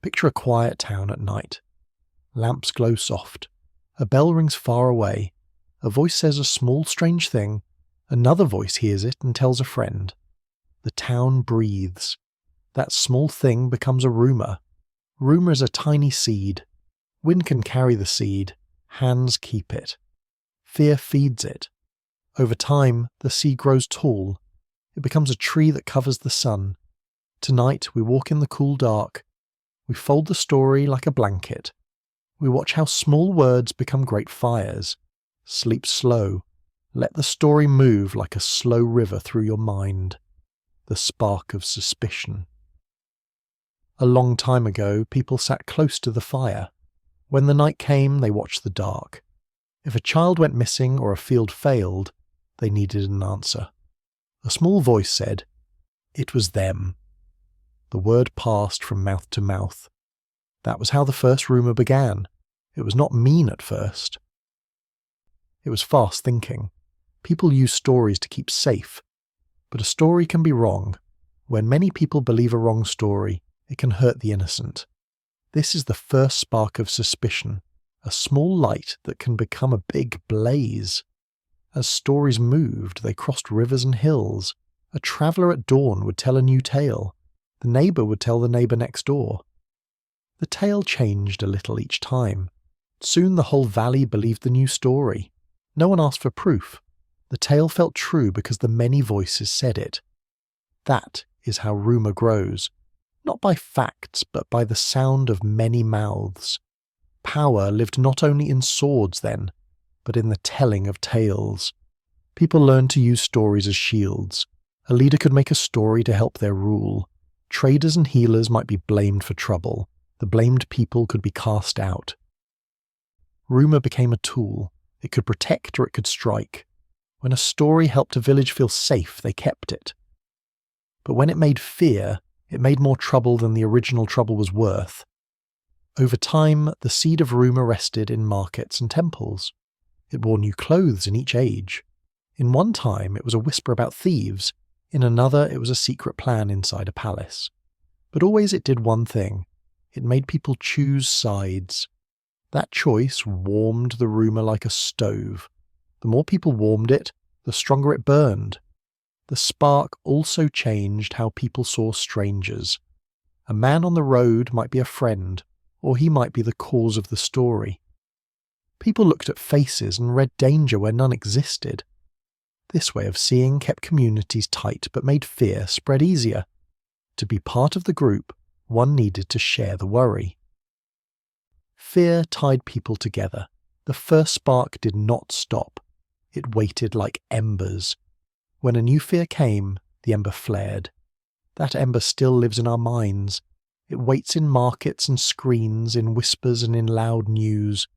Picture a quiet town at night. Lamps glow soft. A bell rings far away. A voice says a small strange thing. Another voice hears it and tells a friend. The town breathes. That small thing becomes a rumour. Rumour is a tiny seed. Wind can carry the seed. Hands keep it. Fear feeds it. Over time, the seed grows tall. It becomes a tree that covers the sun. Tonight, we walk in the cool dark. We fold the story like a blanket. We watch how small words become great fires. Sleep slow. Let the story move like a slow river through your mind. The spark of suspicion. A long time ago, people sat close to the fire. When the night came, they watched the dark. If a child went missing or a field failed, they needed an answer. A small voice said, "It was them." The word passed from mouth to mouth. That was how the first rumour began. It was not mean at first. It was fast thinking. People use stories to keep safe. But a story can be wrong. When many people believe a wrong story, it can hurt the innocent. This is the first spark of suspicion, a small light that can become a big blaze. As stories moved, they crossed rivers and hills. A traveller at dawn would tell a new tale. The neighbour would tell the neighbour next door. The tale changed a little each time. Soon the whole valley believed the new story. No one asked for proof. The tale felt true because the many voices said it. That is how rumour grows. Not by facts, but by the sound of many mouths. Power lived not only in swords then, but in the telling of tales. People learned to use stories as shields. A leader could make a story to help their rule. Traders and healers might be blamed for trouble. The blamed people could be cast out. Rumour became a tool. It could protect or it could strike. When a story helped a village feel safe, they kept it. But when it made fear, it made more trouble than the original trouble was worth. Over time, the seed of rumour rested in markets and temples. It wore new clothes in each age. In one time, it was a whisper about thieves. In another, it was a secret plan inside a palace. But always it did one thing. It made people choose sides. That choice warmed the rumour like a stove. The more people warmed it, the stronger it burned. The spark also changed how people saw strangers. A man on the road might be a friend, or he might be the cause of the story. People looked at faces and read danger where none existed. This way of seeing kept communities tight but made fear spread easier. To be part of the group, one needed to share the worry. Fear tied people together. The first spark did not stop. It waited like embers. When a new fear came, the ember flared. That ember still lives in our minds. It waits in markets and screens, in whispers and in loud news.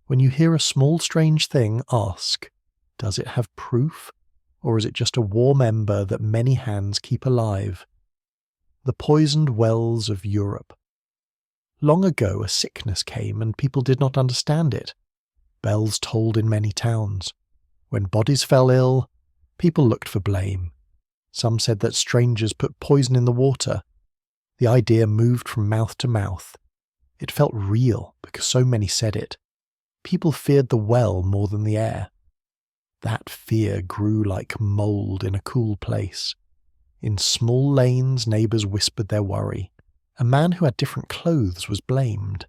When you hear a small strange thing, ask, does it have proof? Or is it just a warm ember that many hands keep alive? The poisoned wells of Europe. Long ago a sickness came and people did not understand it. Bells tolled in many towns. When bodies fell ill, people looked for blame. Some said that strangers put poison in the water. The idea moved from mouth to mouth. It felt real because so many said it. People feared the well more than the air. That fear grew like mould in a cool place. In small lanes, neighbours whispered their worry. A man who had different clothes was blamed.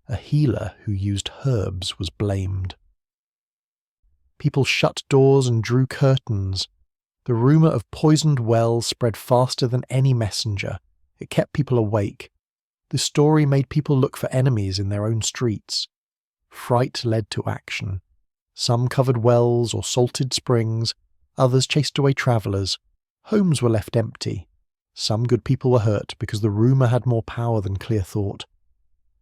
A healer who used herbs was blamed. People shut doors and drew curtains. The rumour of poisoned wells spread faster than any messenger. It kept people awake. The story made people look for enemies in their own streets. Fright led to action. Some covered wells or salted springs. Others chased away travellers. Homes were left empty. Some good people were hurt because the rumour had more power than clear thought.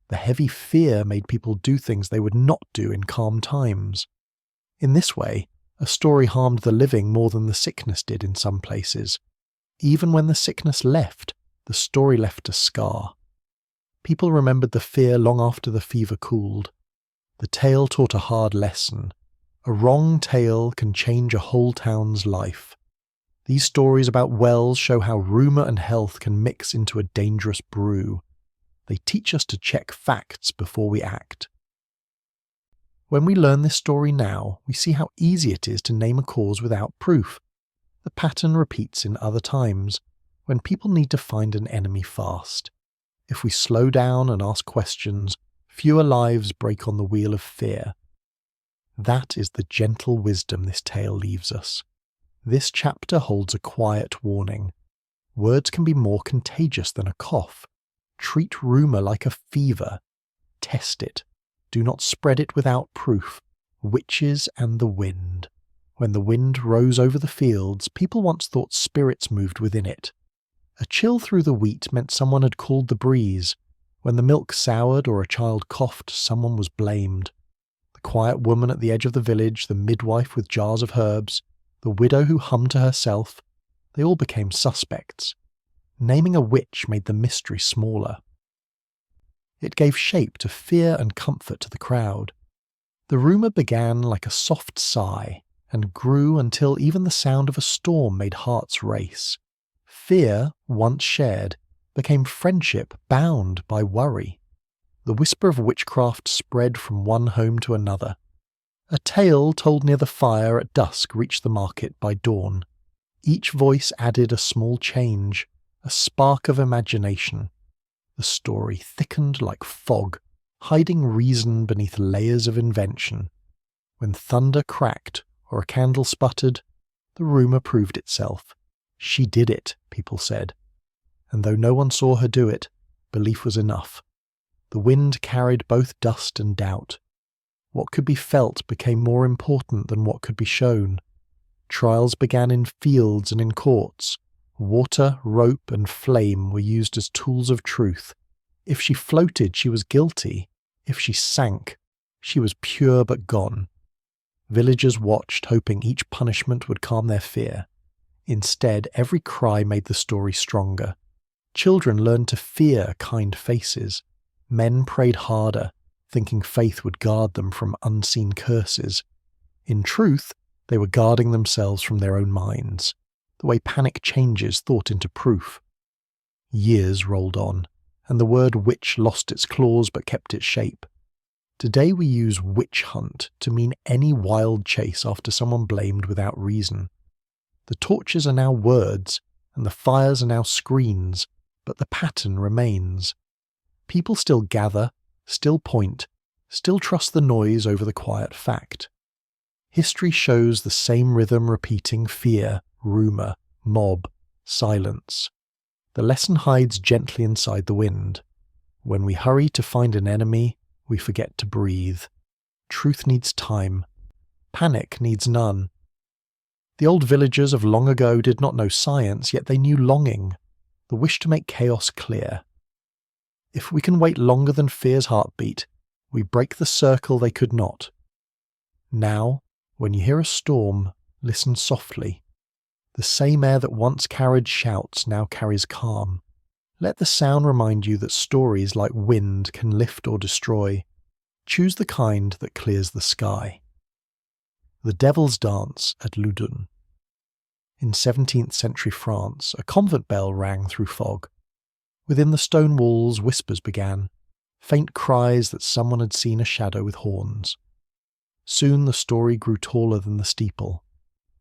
The heavy fear made people do things they would not do in calm times. In this way, a story harmed the living more than the sickness did in some places. Even when the sickness left, the story left a scar. People remembered the fear long after the fever cooled. The tale taught a hard lesson. A wrong tale can change a whole town's life. These stories about wells show how rumour and health can mix into a dangerous brew. They teach us to check facts before we act. When we learn this story now, we see how easy it is to name a cause without proof. The pattern repeats in other times, when people need to find an enemy fast. If we slow down and ask questions, fewer lives break on the wheel of fear. That is the gentle wisdom this tale leaves us. This chapter holds a quiet warning. Words can be more contagious than a cough. Treat rumour like a fever. Test it. Do not spread it without proof. Witches and the wind. When the wind rose over the fields, people once thought spirits moved within it. A chill through the wheat meant someone had called the breeze. When the milk soured or a child coughed, someone was blamed. The quiet woman at the edge of the village, the midwife with jars of herbs, the widow who hummed to herself, they all became suspects. Naming a witch made the mystery smaller. It gave shape to fear and comfort to the crowd. The rumour began like a soft sigh, and grew until even the sound of a storm made hearts race. Fear, once shared, became friendship bound by worry. The whisper of witchcraft spread from one home to another. A tale told near the fire at dusk reached the market by dawn. Each voice added a small change, a spark of imagination. The story thickened like fog, hiding reason beneath layers of invention. When thunder cracked or a candle sputtered, the rumour proved itself. She did it, people said. And though no one saw her do it, belief was enough. The wind carried both dust and doubt. What could be felt became more important than what could be shown. Trials began in fields and in courts. Water, rope, and flame were used as tools of truth. If she floated, she was guilty. If she sank, she was pure but gone. Villagers watched, hoping each punishment would calm their fear. Instead, every cry made the story stronger. Children learned to fear kind faces. Men prayed harder, thinking faith would guard them from unseen curses. In truth, they were guarding themselves from their own minds, the way panic changes thought into proof. Years rolled on, and the word witch lost its claws but kept its shape. Today we use witch hunt to mean any wild chase after someone blamed without reason. The torches are now words, and the fires are now screens, but the pattern remains. People still gather, still point, still trust the noise over the quiet fact. History shows the same rhythm repeating: fear, rumour, mob, silence. The lesson hides gently inside the wind. When we hurry to find an enemy, we forget to breathe. Truth needs time. Panic needs none. The old villagers of long ago did not know science, yet they knew longing, the wish to make chaos clear. If we can wait longer than fear's heartbeat, we break the circle they could not. Now, when you hear a storm, listen softly. The same air that once carried shouts now carries calm. Let the sound remind you that stories like wind can lift or destroy. Choose the kind that clears the sky. The Devil's Dance at Loudun. In 17th century France, a convent bell rang through fog. Within the stone walls, whispers began, faint cries that someone had seen a shadow with horns. Soon the story grew taller than the steeple.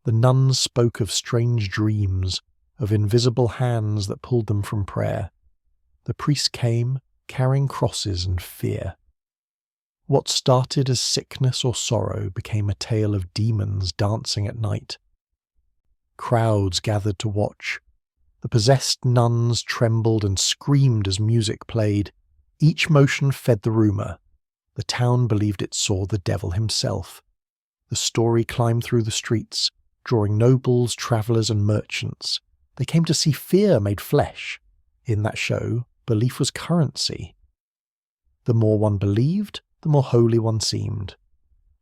The nuns spoke of strange dreams, of invisible hands that pulled them from prayer. The priest came, carrying crosses and fear. What started as sickness or sorrow became a tale of demons dancing at night. Crowds gathered to watch. The possessed nuns trembled and screamed as music played. Each motion fed the rumour. The town believed it saw the devil himself. The story climbed through the streets, drawing nobles, travellers, and merchants. They came to see fear made flesh. In that show, belief was currency. The more one believed, the more holy one seemed.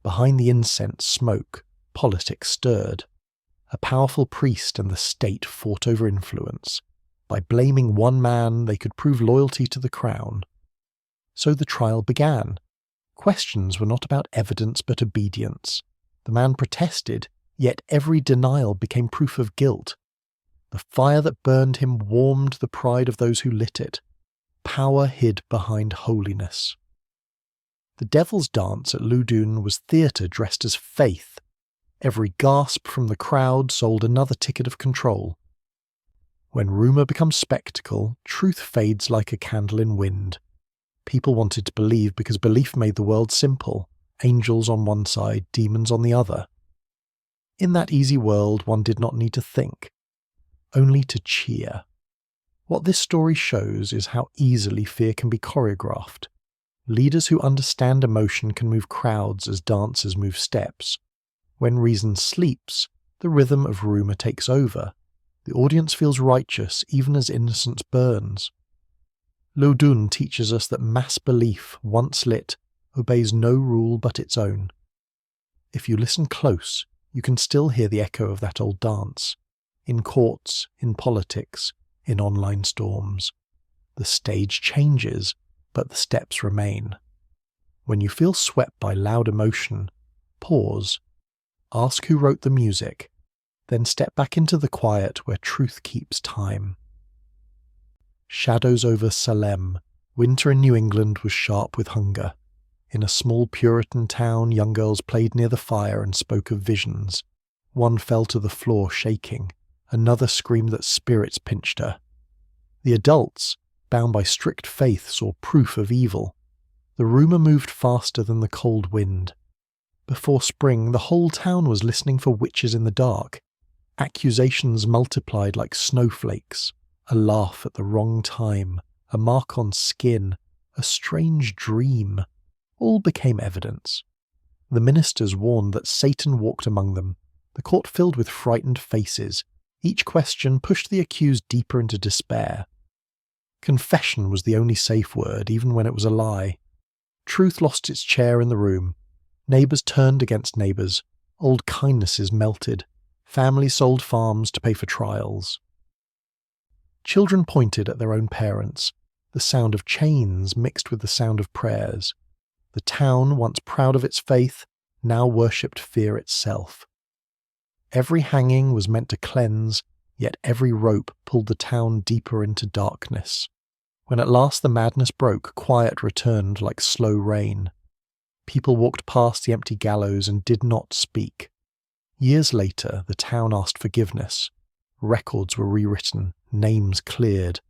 Behind the incense smoke, politics stirred. A powerful priest and the state fought over influence. By blaming one man, they could prove loyalty to the crown. So the trial began. Questions were not about evidence but obedience. The man protested, yet every denial became proof of guilt. The fire that burned him warmed the pride of those who lit it. power hid behind holiness. The devil's dance at Loudoun was theatre dressed as faith. Every gasp from the crowd sold another ticket of control. When rumour becomes spectacle, truth fades like a candle in wind. People wanted to believe because belief made the world simple, angels on one side, demons on the other. In that easy world, one did not need to think, only to cheer. What this story shows is how easily fear can be choreographed. Leaders who understand emotion can move crowds as dancers move steps. When reason sleeps, the rhythm of rumour takes over. The audience feels righteous even as innocence burns. Loudoun teaches us that mass belief, once lit, obeys no rule but its own. If you listen close, you can still hear the echo of that old dance. In courts, in politics, in online storms. The stage changes, but the steps remain. When you feel swept by loud emotion, pause. Ask who wrote the music, then step back into the quiet where truth keeps time. Shadows over Salem. Winter in New England was sharp with hunger. In a small Puritan town, young girls played near the fire and spoke of visions. One fell to the floor shaking. Another screamed that spirits pinched her. The adults, bound by strict faith, saw proof of evil. The rumour moved faster than the cold wind. Before spring, the whole town was listening for witches in the dark. Accusations multiplied like snowflakes. A laugh at the wrong time, a mark on skin, a strange dream. All became evidence. The ministers warned that Satan walked among them. The court filled with frightened faces. Each question pushed the accused deeper into despair. Confession was the only safe word, even when it was a lie. Truth lost its chair in the room. Neighbours turned against neighbours. Old kindnesses melted. Families sold farms to pay for trials. Children pointed at their own parents. The sound of chains mixed with the sound of prayers. The town, once proud of its faith, now worshipped fear itself. Every hanging was meant to cleanse, yet every rope pulled the town deeper into darkness. When at last the madness broke, quiet returned like slow rain. People walked past the empty gallows and did not speak. Years later, the town asked forgiveness. Records were rewritten, names cleared,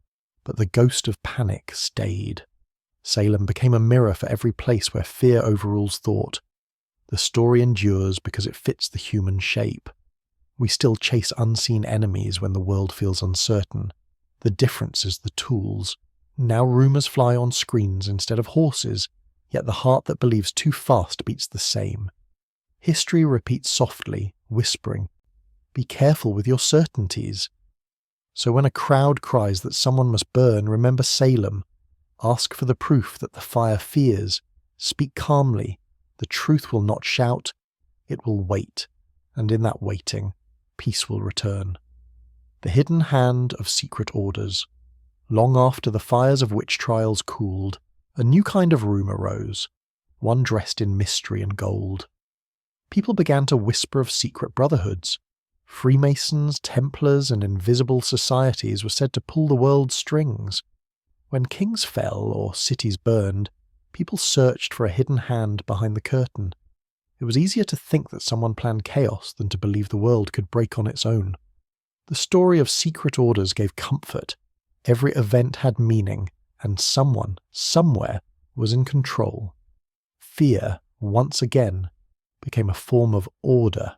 but the ghost of panic stayed. Salem became a mirror for every place where fear overrules thought. The story endures because it fits the human shape. We still chase unseen enemies when the world feels uncertain. The difference is the tools. Now rumours fly on screens instead of horses, yet the heart that believes too fast beats the same. History repeats softly, whispering, "Be careful with your certainties." So when a crowd cries that someone must burn, remember Salem. Ask for the proof that the fire fears. Speak calmly. The truth will not shout. It will wait. And in that waiting, peace will return. The hidden hand of secret orders. Long after the fires of witch trials cooled, a new kind of rumour rose, one dressed in mystery and gold. People began to whisper of secret brotherhoods. Freemasons, Templars, and invisible societies were said to pull the world's strings. When kings fell or cities burned, people searched for a hidden hand behind the curtain. It was easier to think that someone planned chaos than to believe the world could break on its own. The story of secret orders gave comfort. Every event had meaning, and someone, somewhere, was in control. Fear, once again, became a form of order.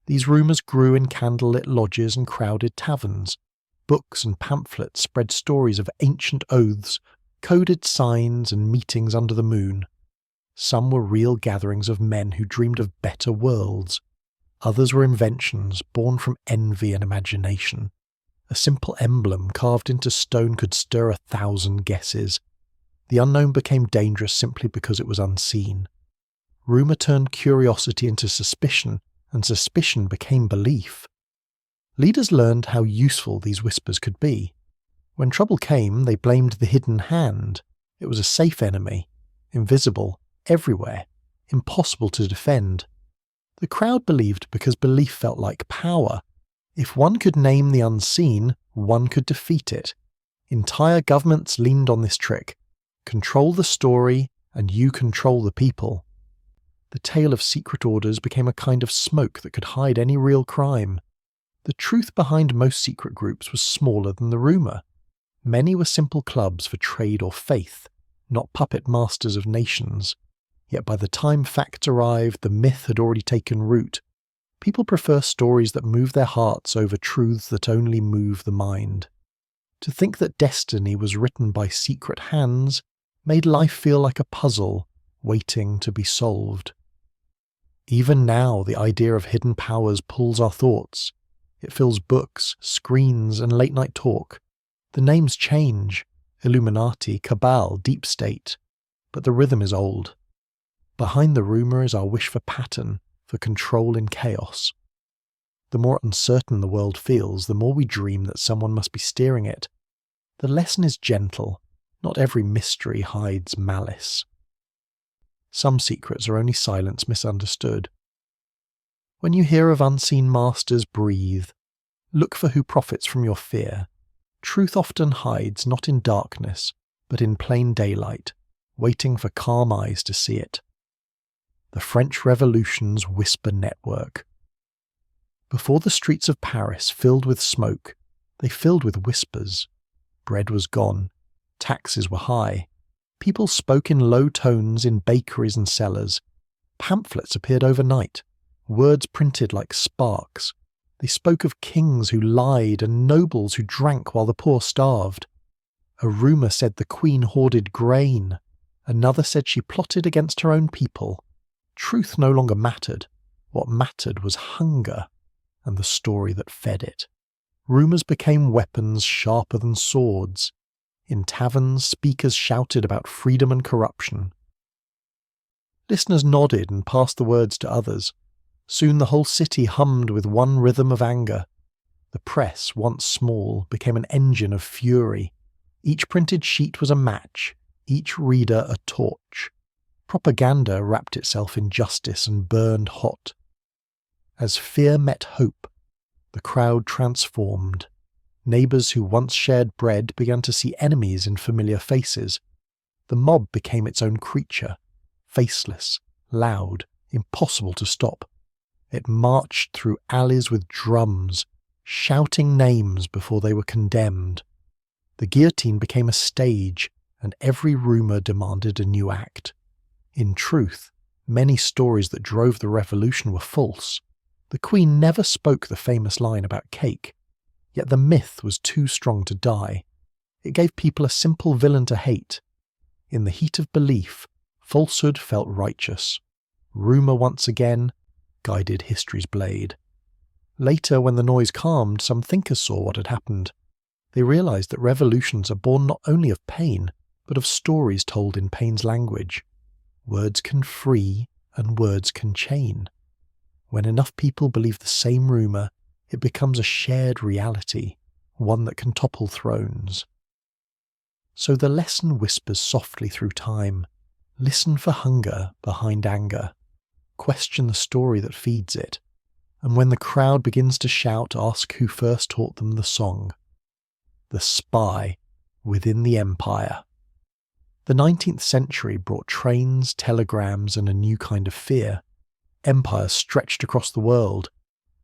These rumours grew in candlelit lodges and crowded taverns. Books and pamphlets spread stories of ancient oaths, coded signs, and meetings under the moon. Some were real gatherings of men who dreamed of better worlds. Others were inventions born from envy and imagination. A simple emblem carved into stone could stir 1,000 guesses. The unknown became dangerous simply because it was unseen. Rumour turned curiosity into suspicion, and suspicion became belief. Leaders learned how useful these whispers could be. When trouble came, they blamed the hidden hand. It was a safe enemy, invisible, everywhere, impossible to defend. The crowd believed because belief felt like power. If one could name the unseen, one could defeat it. Entire governments leaned on this trick. Control the story, and you control the people. The tale of secret orders became a kind of smoke that could hide any real crime. The truth behind most secret groups was smaller than the rumour. Many were simple clubs for trade or faith, not puppet masters of nations. Yet by the time facts arrived, the myth had already taken root. People prefer stories that move their hearts over truths that only move the mind. To think that destiny was written by secret hands made life feel like a puzzle waiting to be solved. Even now, the idea of hidden powers pulls our thoughts. It fills books, screens, and late-night talk. The names change: Illuminati, Cabal, Deep State. But the rhythm is old. Behind the rumour is our wish for pattern, for control in chaos. The more uncertain the world feels, the more we dream that someone must be steering it. The lesson is gentle. Not every mystery hides malice. Some secrets are only silence misunderstood. When you hear of unseen masters, breathe. Look for who profits from your fear. Truth often hides not in darkness, but in plain daylight, waiting for calm eyes to see it. The French Revolution's whisper network. Before the streets of Paris filled with smoke, they filled with whispers. Bread was gone. Taxes were high. People spoke in low tones in bakeries and cellars. Pamphlets appeared overnight, words printed like sparks. They spoke of kings who lied and nobles who drank while the poor starved. A rumour said the queen hoarded grain. Another said she plotted against her own people. Truth no longer mattered. What mattered was hunger and the story that fed it. Rumours became weapons sharper than swords. In taverns, speakers shouted about freedom and corruption. Listeners nodded and passed the words to others. Soon the whole city hummed with one rhythm of anger. The press, once small, became an engine of fury. Each printed sheet was a match, each reader a torch. Propaganda wrapped itself in justice and burned hot. As fear met hope, the crowd transformed. Neighbours who once shared bread began to see enemies in familiar faces. The mob became its own creature, faceless, loud, impossible to stop. It marched through alleys with drums, shouting names before they were condemned. The guillotine became a stage, and every rumour demanded a new act. In truth, many stories that drove the revolution were false. The Queen never spoke the famous line about cake. Yet the myth was too strong to die. It gave people a simple villain to hate. In the heat of belief, falsehood felt righteous. Rumour once again guided history's blade. Later, when the noise calmed, some thinkers saw what had happened. They realised that revolutions are born not only of pain, but of stories told in pain's language. Words can free, and words can chain. When enough people believe the same rumour, it becomes a shared reality, one that can topple thrones. So the lesson whispers softly through time. Listen for hunger behind anger. Question the story that feeds it. And when the crowd begins to shout, ask who first taught them the song. The spy within the empire. The 19th century brought trains, telegrams, and a new kind of fear. Empires stretched across the world.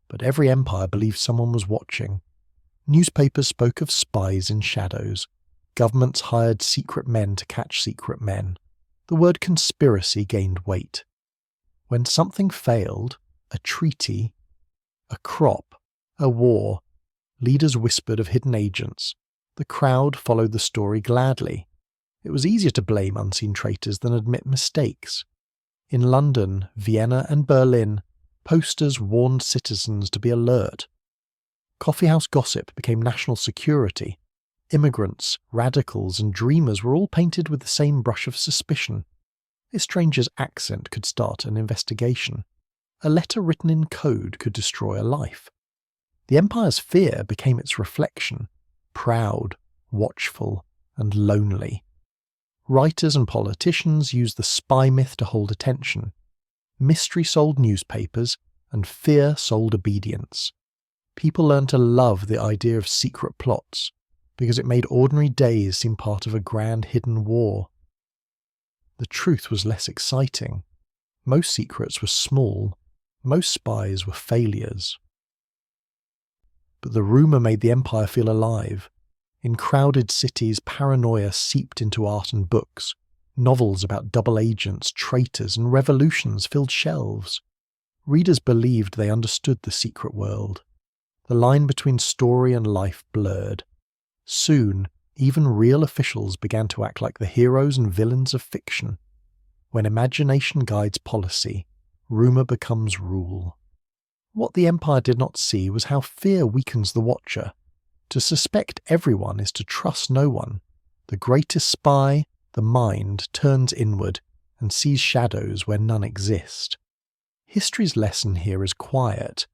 But every empire believed someone was watching. Newspapers spoke of spies in shadows. Governments hired secret men to catch secret men. The word conspiracy gained weight. When something failed, a treaty, a crop, a war, leaders whispered of hidden agents. The crowd followed the story gladly. It was easier to blame unseen traitors than admit mistakes. In London, Vienna, and Berlin, posters warned citizens to be alert. Coffeehouse gossip became national security. Immigrants, radicals, and dreamers were all painted with the same brush of suspicion. A stranger's accent could start an investigation. A letter written in code could destroy a life. The empire's fear became its reflection, proud, watchful, and lonely. Writers and politicians used the spy myth to hold attention. Mystery sold newspapers, and fear sold obedience. People learned to love the idea of secret plots. because it made ordinary days seem part of a grand hidden war. The truth was less exciting. Most secrets were small. Most spies were failures. But the rumour made the empire feel alive. In crowded cities, paranoia seeped into art and books. Novels about double agents, traitors, and revolutions filled shelves. Readers believed they understood the secret world. The line between story and life blurred. Soon, even real officials began to act like the heroes and villains of fiction. When imagination guides policy, rumour becomes rule. What the empire did not see was how fear weakens the watcher. To suspect everyone is to trust no one. The greatest spy, the mind, turns inward and sees shadows where none exist. History's lesson here is quiet.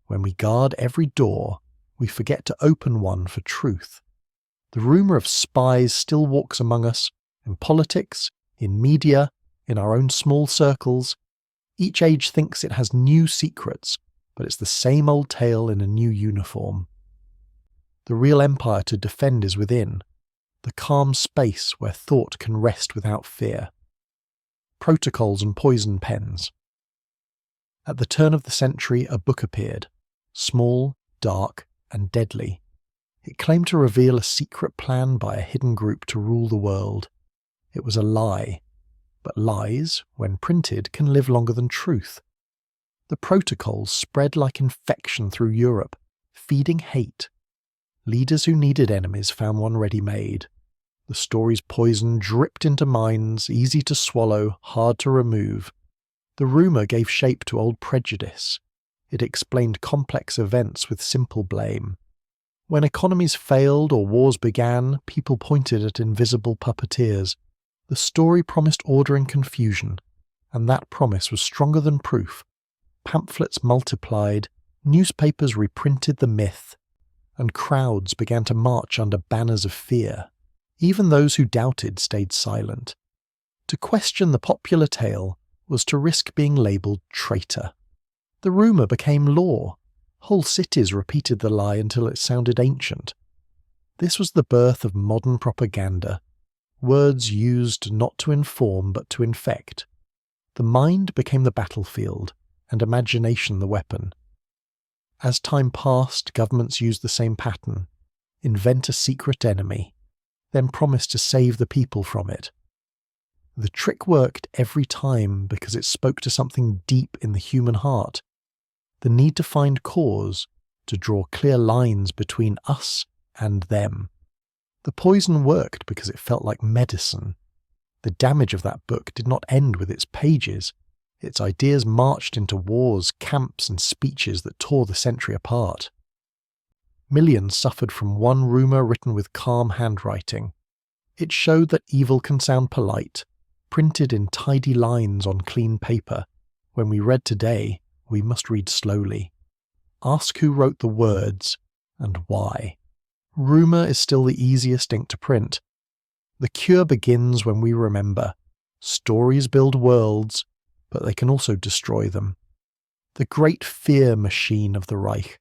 When we guard every door, we forget to open one for truth. The rumour of spies still walks among us, in politics, in media, in our own small circles. Each age thinks it has new secrets, but it's the same old tale in a new uniform. The real empire to defend is within, the calm space where thought can rest without fear. Protocols and poison pens. At the turn of the century, a book appeared, small, dark, and deadly. It claimed to reveal a secret plan by a hidden group to rule the world. It was a lie, but lies, when printed, can live longer than truth. The protocols spread like infection through Europe, feeding hate. Leaders who needed enemies found one ready-made. The story's poison dripped into minds, easy to swallow, hard to remove. The rumour gave shape to old prejudice. It explained complex events with simple blame. When economies failed or wars began, people pointed at invisible puppeteers. The story promised order and confusion, and that promise was stronger than proof. Pamphlets multiplied, newspapers reprinted the myth, and crowds began to march under banners of fear. Even those who doubted stayed silent. To question the popular tale was to risk being labelled traitor. The rumour became law. Whole cities repeated the lie until it sounded ancient. This was the birth of modern propaganda, words used not to inform but to infect. The mind became the battlefield, and imagination the weapon. As time passed, governments used the same pattern: invent a secret enemy, then promise to save the people from it. The trick worked every time because it spoke to something deep in the human heart. The need to find cause, to draw clear lines between us and them. The poison worked because it felt like medicine. The damage of that book did not end with its pages. Its ideas marched into wars, camps, and speeches that tore the century apart. Millions suffered from one rumour written with calm handwriting. It showed that evil can sound polite, printed in tidy lines on clean paper. When we read today, we must read slowly. Ask who wrote the words, and why. Rumour is still the easiest ink to print. The cure begins when we remember. Stories build worlds, but they can also destroy them. The great fear machine of the Reich.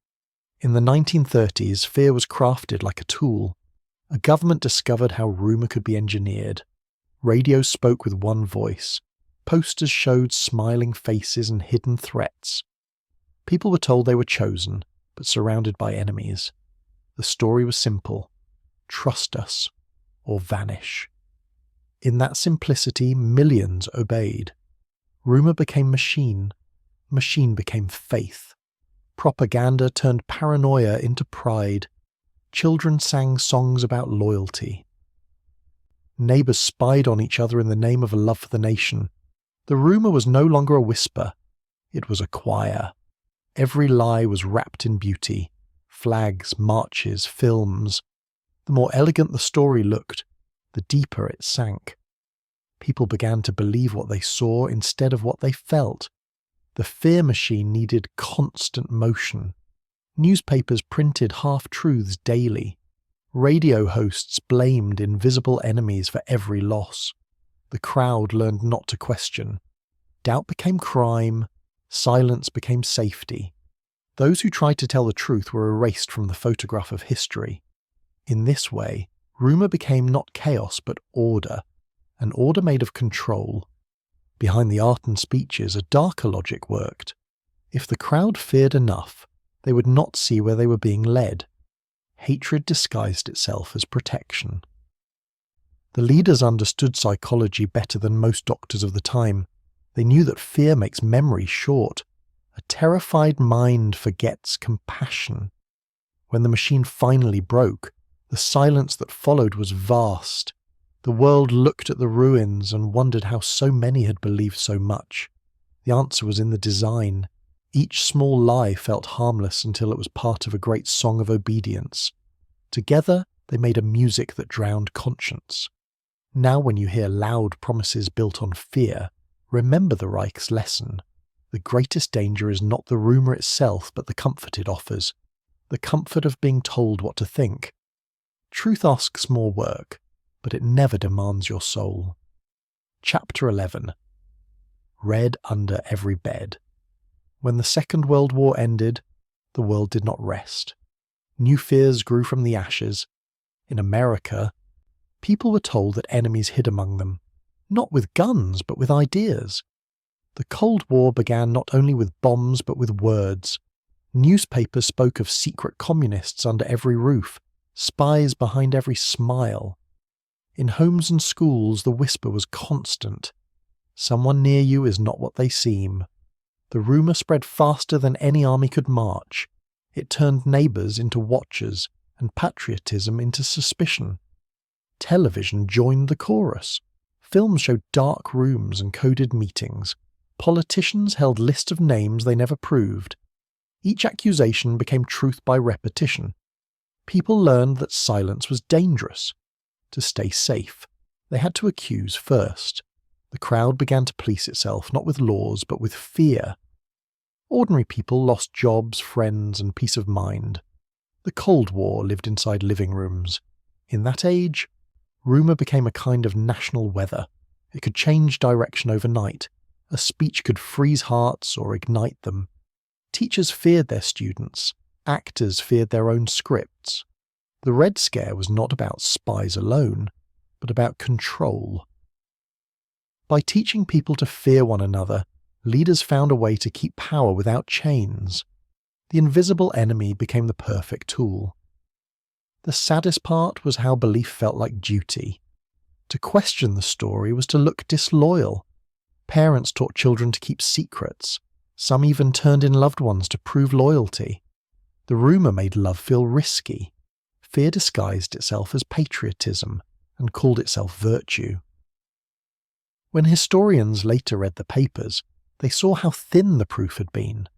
In the 1930s, fear was crafted like a tool. A government discovered how rumour could be engineered. Radio spoke with one voice. Posters showed smiling faces and hidden threats. People were told they were chosen, but surrounded by enemies. The story was simple: trust us, or vanish. In that simplicity, millions obeyed. Rumour became machine. Machine became faith. Propaganda turned paranoia into pride. Children sang songs about loyalty. Neighbours spied on each other in the name of a love for the nation. The rumour was no longer a whisper. It was a choir. Every lie was wrapped in beauty. Flags, marches, films. The more elegant the story looked, the deeper it sank. People began to believe what they saw instead of what they felt. The fear machine needed constant motion. Newspapers printed half-truths daily. Radio hosts blamed invisible enemies for every loss. The crowd learned not to question. Doubt became crime. Silence became safety. Those who tried to tell the truth were erased from the photograph of history. In this way, rumour became not chaos but order, an order made of control. Behind the art and speeches, a darker logic worked. If the crowd feared enough, they would not see where they were being led. Hatred disguised itself as protection. The leaders understood psychology better than most doctors of the time. They knew that fear makes memory short. A terrified mind forgets compassion. When the machine finally broke, the silence that followed was vast. The world looked at the ruins and wondered how so many had believed so much. The answer was in the design. Each small lie felt harmless until it was part of a great song of obedience. Together, they made a music that drowned conscience. Now when you hear loud promises built on fear, remember the Reich's lesson. The greatest danger is not the rumour itself, but the comfort it offers. The comfort of being told what to think. Truth asks more work, but it never demands your soul. Chapter 11. Read under every bed. When the Second World War ended, the world did not rest. New fears grew from the ashes. In America, people were told that enemies hid among them, not with guns, but with ideas. The Cold War began not only with bombs, but with words. Newspapers spoke of secret communists under every roof, spies behind every smile. In homes and schools, the whisper was constant. Someone near you is not what they seem. The rumour spread faster than any army could march. It turned neighbours into watchers and patriotism into suspicion. Television joined the chorus. Films showed dark rooms and coded meetings. Politicians held lists of names they never proved. Each accusation became truth by repetition. People learned that silence was dangerous. To stay safe, they had to accuse first. The crowd began to police itself not with laws but with fear. Ordinary people lost jobs, friends, and peace of mind. The Cold War lived inside living rooms. In that age, rumour became a kind of national weather. It could change direction overnight. A speech could freeze hearts or ignite them. Teachers feared their students. Actors feared their own scripts. The Red Scare was not about spies alone, but about control. By teaching people to fear one another, leaders found a way to keep power without chains. The invisible enemy became the perfect tool. The saddest part was how belief felt like duty. To question the story was to look disloyal. Parents taught children to keep secrets. Some even turned in loved ones to prove loyalty. The rumour made love feel risky. Fear disguised itself as patriotism and called itself virtue. When historians later read the papers, they saw how thin the proof had been.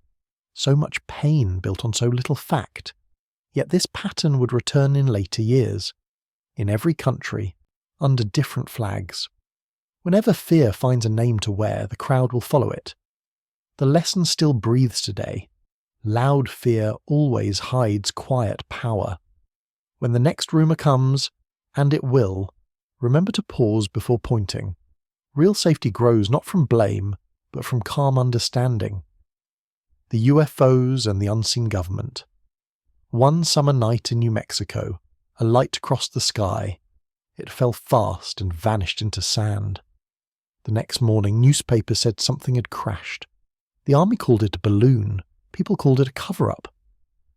So much pain built on so little fact. Yet this pattern would return in later years. In every country, under different flags. Whenever fear finds a name to wear, the crowd will follow it. The lesson still breathes today. Loud fear always hides quiet power. When the next rumour comes, and it will, remember to pause before pointing. Real safety grows not from blame, but from calm understanding. The UFOs and the unseen government. One summer night in New Mexico, a light crossed the sky. It fell fast and vanished into sand. The next morning, newspapers said something had crashed. The army called it a balloon. People called it a cover-up.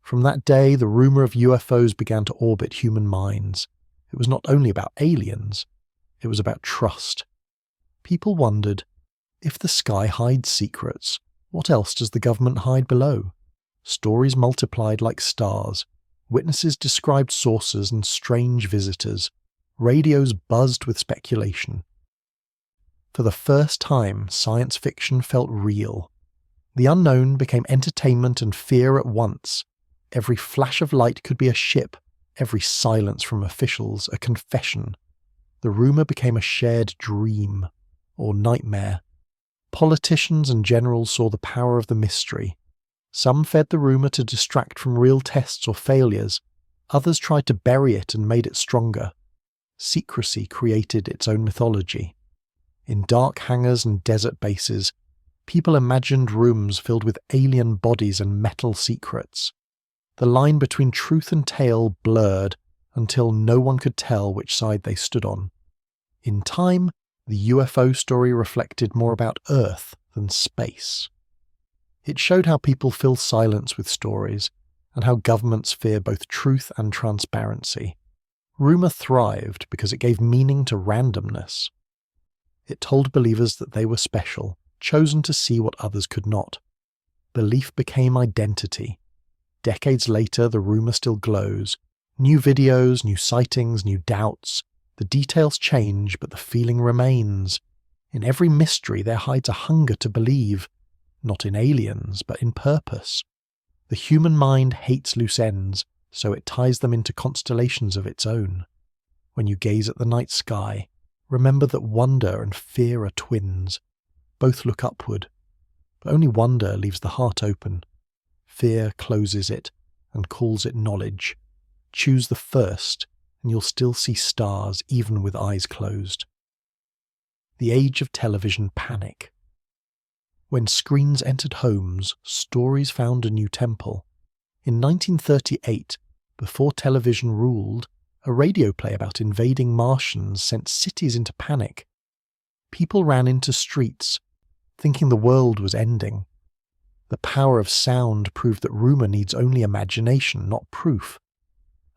From that day, the rumour of UFOs began to orbit human minds. It was not only about aliens, it was about trust. People wondered, if the sky hides secrets, what else does the government hide below? Stories multiplied like stars. Witnesses described saucers and strange visitors. Radios buzzed with speculation. For the first time, science fiction felt real. The unknown became entertainment and fear at once. Every flash of light could be a ship, every silence from officials a confession. The rumour became a shared dream, or nightmare. Politicians and generals saw the power of the mystery. Some fed the rumour to distract from real tests or failures. Others tried to bury it and made it stronger. Secrecy created its own mythology. In dark hangars and desert bases, people imagined rooms filled with alien bodies and metal secrets. The line between truth and tale blurred, until no one could tell which side they stood on. In time, the UFO story reflected more about Earth than space. It showed how people fill silence with stories, and how governments fear both truth and transparency. Rumour thrived because it gave meaning to randomness. It told believers that they were special, chosen to see what others could not. Belief became identity. Decades later, the rumour still glows. New videos, new sightings, new doubts. The details change, but the feeling remains. In every mystery there hides a hunger to believe, not in aliens, but in purpose. The human mind hates loose ends, so it ties them into constellations of its own. When you gaze at the night sky, remember that wonder and fear are twins. Both look upward, but only wonder leaves the heart open. Fear closes it and calls it knowledge. Choose the first, and you'll still see stars even with eyes closed. The age of television panic. When screens entered homes, stories found a new temple. In 1938, before television ruled, a radio play about invading Martians sent cities into panic. People ran into streets, thinking the world was ending. The power of sound proved that rumour needs only imagination, not proof.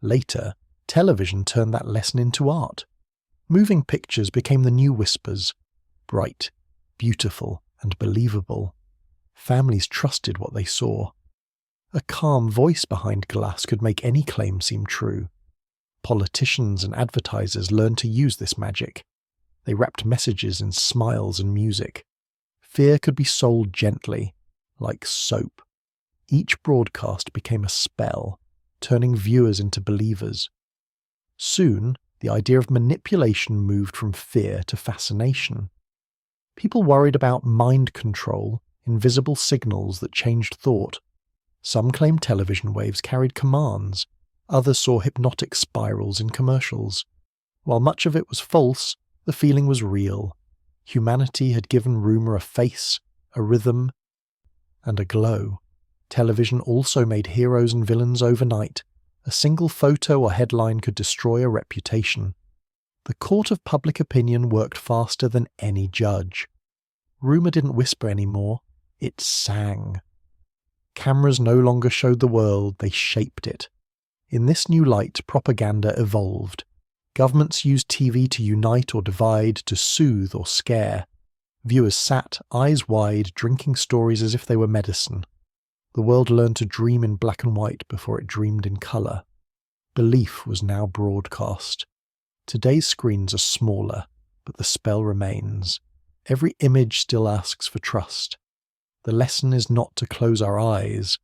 Later, television turned that lesson into art. Moving pictures became the new whispers, bright, beautiful, and believable. Families trusted what they saw. A calm voice behind glass could make any claim seem true. Politicians and advertisers learned to use this magic. They wrapped messages in smiles and music. Fear could be sold gently, like soap. Each broadcast became a spell, turning viewers into believers. Soon, the idea of manipulation moved from fear to fascination. People worried about mind control, invisible signals that changed thought. Some claimed television waves carried commands. Others saw hypnotic spirals in commercials. While much of it was false, the feeling was real. Humanity had given rumour a face, a rhythm, and a glow. Television also made heroes and villains overnight. A single photo or headline could destroy a reputation. The court of public opinion worked faster than any judge. Rumour didn't whisper anymore, it sang. Cameras no longer showed the world, they shaped it. In this new light, propaganda evolved. Governments used TV to unite or divide, to soothe or scare. Viewers sat, eyes wide, drinking stories as if they were medicine. The world learned to dream in black and white before it dreamed in colour. Belief was now broadcast. Today's screens are smaller, but the spell remains. Every image still asks for trust. The lesson is not to close our eyes,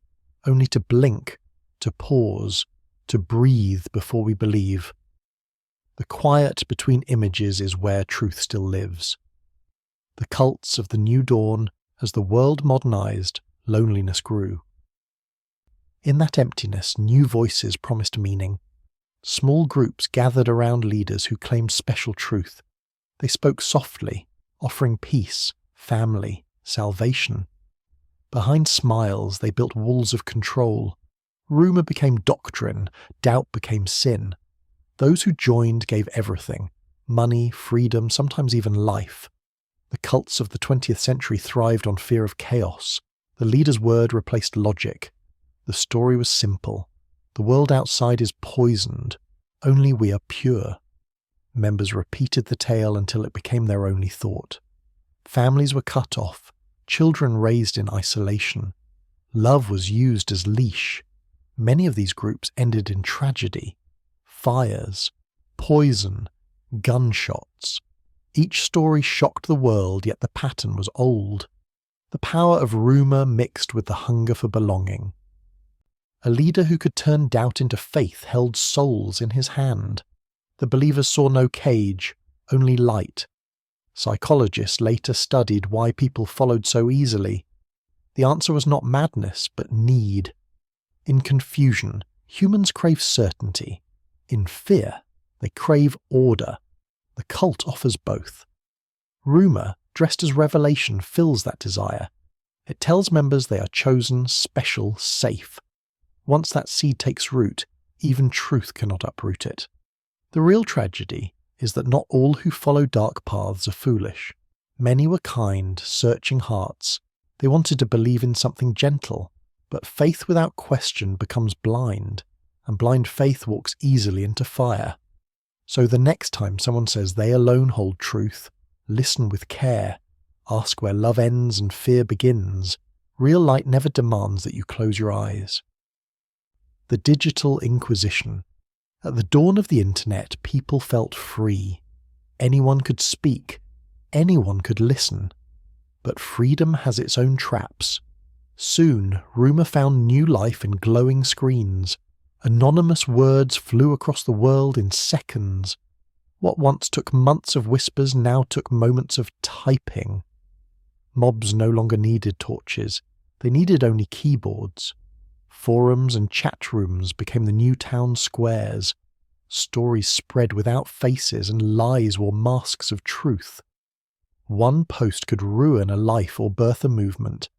only to blink, to pause, to breathe before we believe. The quiet between images is where truth still lives. The cults of the new dawn, as the world modernized, loneliness grew. In that emptiness, new voices promised meaning. Small groups gathered around leaders who claimed special truth. They spoke softly, offering peace, family, salvation. Behind smiles, they built walls of control. Rumour became doctrine, doubt became sin. Those who joined gave everything: money, freedom, sometimes even life. The cults of the 20th century thrived on fear of chaos. The leader's word replaced logic. The story was simple. The world outside is poisoned. Only we are pure. Members repeated the tale until it became their only thought. Families were cut off. Children raised in isolation. Love was used as leash. Many of these groups ended in tragedy. Fires, poison, gunshots. Each story shocked the world, yet the pattern was old. The power of rumour mixed with the hunger for belonging. A leader who could turn doubt into faith held souls in his hand. The believers saw no cage, only light. Psychologists later studied why people followed so easily. The answer was not madness, but need. In confusion, humans crave certainty. In fear, they crave order. The cult offers both. Rumour, dressed as revelation, fills that desire. It tells members they are chosen, special, safe. Once that seed takes root, even truth cannot uproot it. The real tragedy is that not all who follow dark paths are foolish. Many were kind, searching hearts. They wanted to believe in something gentle, but faith without question becomes blind, and blind faith walks easily into fire. So the next time someone says they alone hold truth, listen with care, ask where love ends and fear begins. Real light never demands that you close your eyes. The Digital Inquisition. At the dawn of the internet, people felt free. Anyone could speak. Anyone could listen. But freedom has its own traps. Soon, rumour found new life in glowing screens. Anonymous words flew across the world in seconds. What once took months of whispers now took moments of typing. Mobs no longer needed torches. They needed only keyboards. Forums and chat rooms became the new town squares. Stories spread without faces and lies wore masks of truth. One post could ruin a life or birth a movement.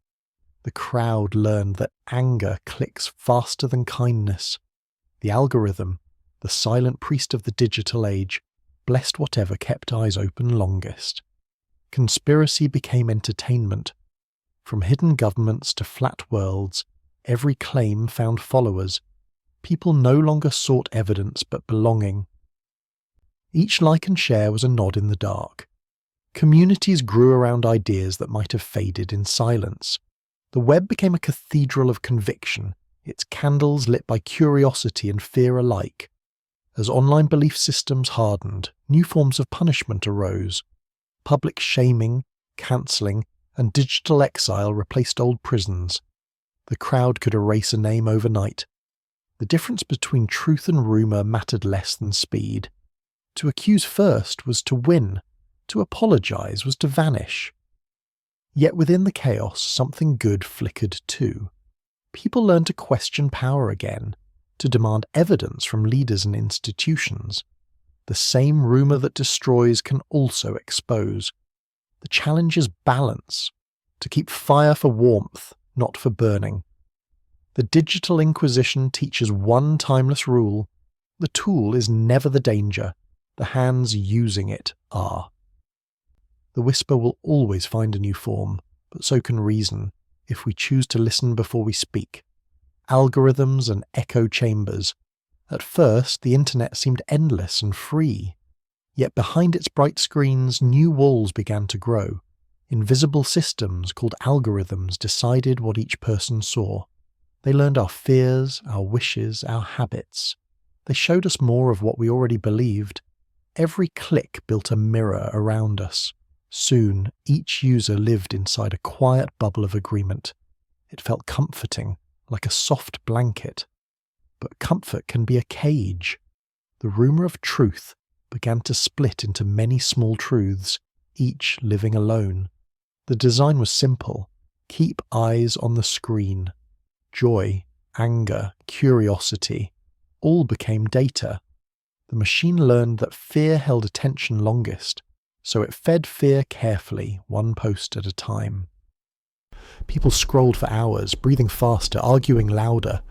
The crowd learned that anger clicks faster than kindness. The algorithm, the silent priest of the digital age, blessed whatever kept eyes open longest. Conspiracy became entertainment. From hidden governments to flat worlds, every claim found followers. People no longer sought evidence but belonging. Each like and share was a nod in the dark. Communities grew around ideas that might have faded in silence. The web became a cathedral of conviction, its candles lit by curiosity and fear alike. As online belief systems hardened, new forms of punishment arose. Public shaming, cancelling, and digital exile replaced old prisons. The crowd could erase a name overnight. The difference between truth and rumour mattered less than speed. To accuse first was to win. To apologise was to vanish. Yet within the chaos, something good flickered too. People learned to question power again, to demand evidence from leaders and institutions. The same rumour that destroys can also expose. The challenge is balance, to keep fire for warmth, not for burning. The Digital Inquisition teaches one timeless rule: the tool is never the danger, the hands using it are. The whisper will always find a new form, but so can reason, if we choose to listen before we speak. Algorithms and echo chambers. At first, the internet seemed endless and free. Yet behind its bright screens, new walls began to grow. Invisible systems called algorithms decided what each person saw. They learned our fears, our wishes, our habits. They showed us more of what we already believed. Every click built a mirror around us. Soon, each user lived inside a quiet bubble of agreement. It felt comforting, like a soft blanket. But comfort can be a cage. The rumour of truth began to split into many small truths, each living alone. The design was simple. Keep eyes on the screen. Joy, anger, curiosity, all became data. The machine learned that fear held attention longest, so it fed fear carefully, one post at a time. People scrolled for hours, breathing faster, arguing louder.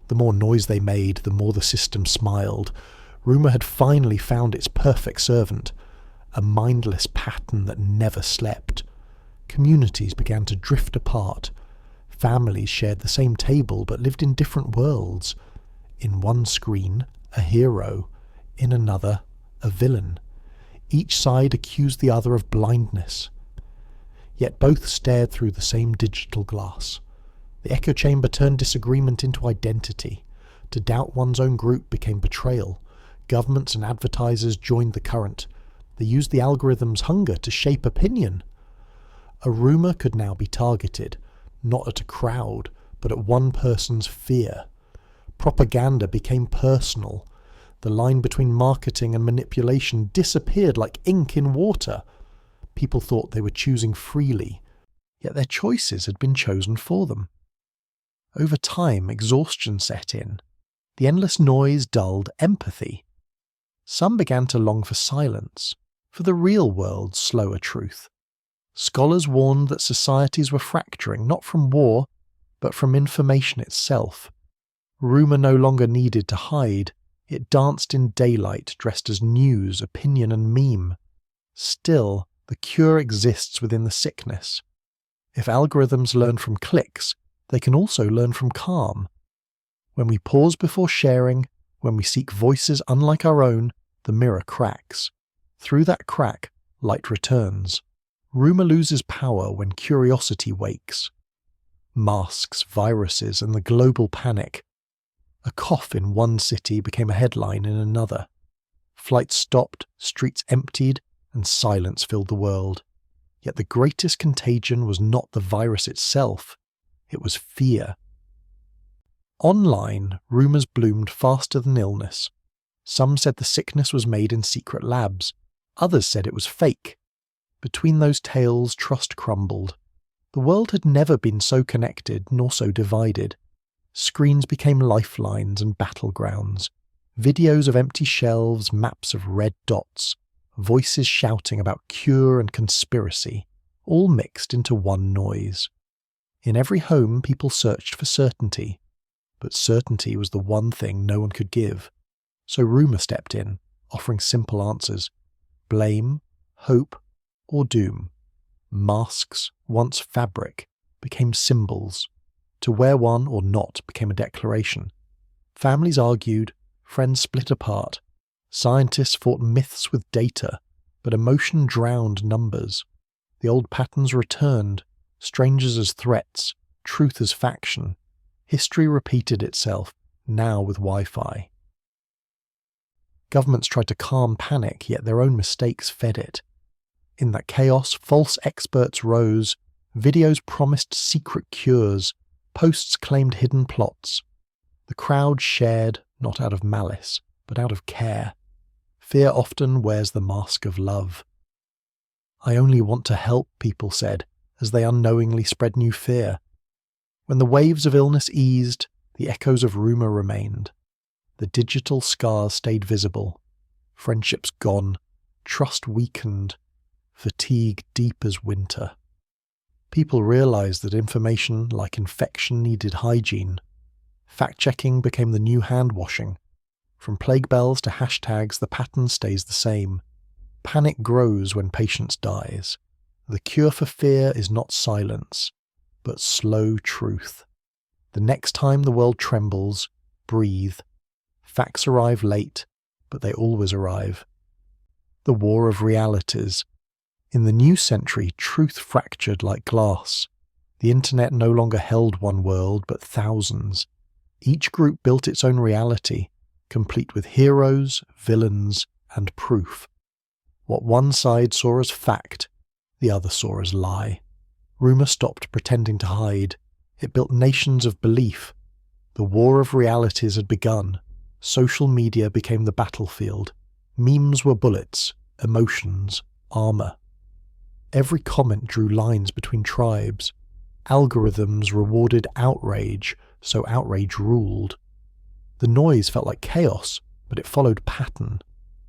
The more noise they made, the more the system smiled. Rumour had finally found its perfect servant, a mindless pattern that never slept. Communities began to drift apart. Families shared the same table but lived in different worlds. In one screen, a hero. In another, a villain. Each side accused the other of blindness. Yet both stared through the same digital glass. The echo chamber turned disagreement into identity. To doubt one's own group became betrayal. Governments and advertisers joined the current. They used the algorithm's hunger to shape opinion. A rumour could now be targeted, not at a crowd, but at one person's fear. Propaganda became personal. The line between marketing and manipulation disappeared like ink in water. People thought they were choosing freely, yet their choices had been chosen for them. Over time, exhaustion set in. The endless noise dulled empathy. Some began to long for silence, for the real world's slower truth. Scholars warned that societies were fracturing not from war, but from information itself. Rumour no longer needed to hide. It danced in daylight, dressed as news, opinion and meme. Still, the cure exists within the sickness. If algorithms learn from clicks, they can also learn from calm. When we pause before sharing, when we seek voices unlike our own, the mirror cracks. Through that crack, light returns. Rumour loses power when curiosity wakes. Masks, viruses, and the global panic. A cough in one city became a headline in another. Flights stopped, streets emptied, and silence filled the world. Yet the greatest contagion was not the virus itself, it was fear. Online, rumours bloomed faster than illness. Some said the sickness was made in secret labs, others said it was fake. Between those tales, trust crumbled. The world had never been so connected nor so divided. Screens became lifelines and battlegrounds. Videos of empty shelves, maps of red dots, voices shouting about cure and conspiracy, all mixed into one noise. In every home, people searched for certainty, but certainty was the one thing no one could give. So rumour stepped in, offering simple answers: blame, hope, or doom. Masks, once fabric, became symbols. To wear one or not became a declaration. Families argued, friends split apart. Scientists fought myths with data, but emotion drowned numbers. The old patterns returned, strangers as threats, truth as faction. History repeated itself, now with Wi-Fi. Governments tried to calm panic, yet their own mistakes fed it. In that chaos, false experts rose, videos promised secret cures, posts claimed hidden plots. The crowd shared, not out of malice, but out of care. Fear often wears the mask of love. I only want to help, people said, as they unknowingly spread new fear. When the waves of illness eased, the echoes of rumour remained. The digital scars stayed visible. Friendships gone, trust weakened, fatigue deep as winter. People realised that information, like infection, needed hygiene. Fact-checking became the new hand-washing. From plague bells to hashtags, the pattern stays the same. Panic grows when patience dies. The cure for fear is not silence, but slow truth. The next time the world trembles, breathe. Facts arrive late, but they always arrive. The war of realities. In the new century, truth fractured like glass. The internet no longer held one world, but thousands. Each group built its own reality, complete with heroes, villains, and proof. What one side saw as fact, the other saw as lie. Rumour stopped pretending to hide. It built nations of belief. The war of realities had begun. Social media became the battlefield. Memes were bullets, emotions, armour. Every comment drew lines between tribes. Algorithms rewarded outrage, so outrage ruled. The noise felt like chaos, but it followed pattern,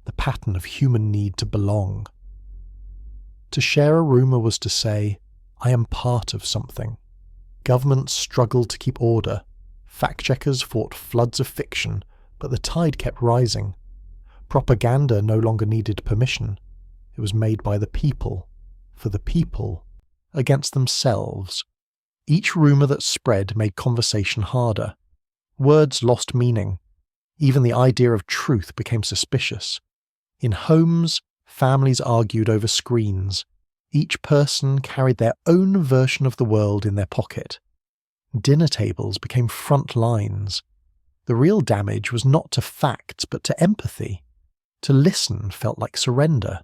the pattern of human need to belong. To share a rumour was to say, I am part of something. Governments struggled to keep order. Fact-checkers fought floods of fiction, but the tide kept rising. Propaganda no longer needed permission. It was made by the people, for the people, against themselves. Each rumour that spread made conversation harder. Words lost meaning. Even the idea of truth became suspicious. In homes, families argued over screens. Each person carried their own version of the world in their pocket. Dinner tables became front lines. The real damage was not to facts, but to empathy. To listen felt like surrender.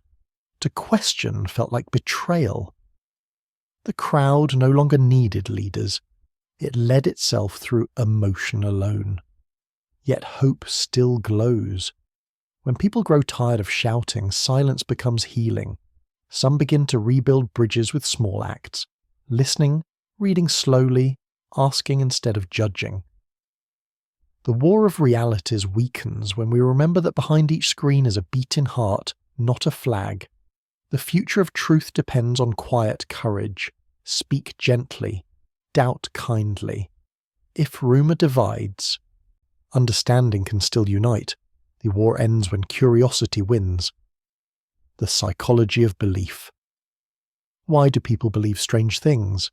To question felt like betrayal. The crowd no longer needed leaders. It led itself through emotion alone. Yet hope still glows. When people grow tired of shouting, silence becomes healing. Some begin to rebuild bridges with small acts, listening, reading slowly, asking instead of judging. The war of realities weakens when we remember that behind each screen is a beating heart, not a flag. The future of truth depends on quiet courage. Speak gently. Doubt kindly. If rumour divides, Understanding can still unite. The war ends when curiosity wins. The psychology of belief. Why do people believe strange things?